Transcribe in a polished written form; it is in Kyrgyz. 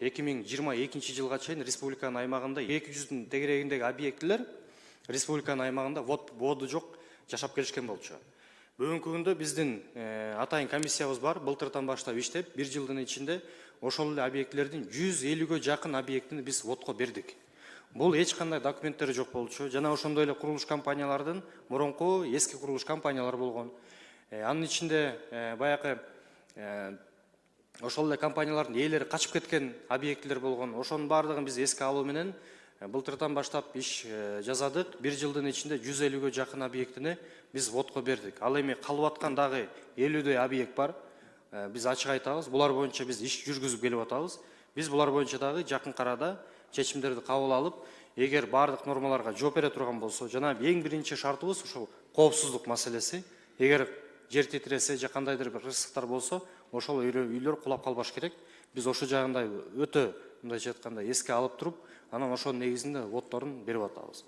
2022 жылга чейин республиканын аймагында 200 тегерегиндеги объектилер республиканын аймагында воду жок жашап келишкен болчу. Бүгүнкү күндө биздин атайын комиссиябыз бар, былтырдан баштап иштеп, 1 жылдын ичинде ошол эле объектилердин 150гө жакын объектини биз водко бердик. Бул эч кандай документтери жок болчу. Жана ошондой эле курулуш компаниялардын мурунку эски курулуш компаниялар болгон. Анын ичинде баягы ошол эле компаниялардын ээлери качып кеткен объектилер болгон. Ошонун баардыгын биз эске алуу менен былтырдан баштап иш жасадык. 1 жылдын ичинде 150гө жакын объектини биз водко бердик. Ал эми калып аткан дагы 50дөй объект бар. Биз ачык айтабыз, булар боюнча биз иш жүргүзүп келип атабыз. Биз булар боюнча дагы жакын арада чечимдерди кабыл алып, эгер бардык нормаларга жооп бере турган болсо, жана эң биринчи шартыбыз ушул коопсуздук маселеси. Эгер жер титиресе же кандайдыр бир ырсыктар болсо, ошол үйлөр кулап калбаш керек. Биз ошол жагында өтө мындайча айтканда эске алып туруп, анан ошонун негизинде воддорун берип атабыз.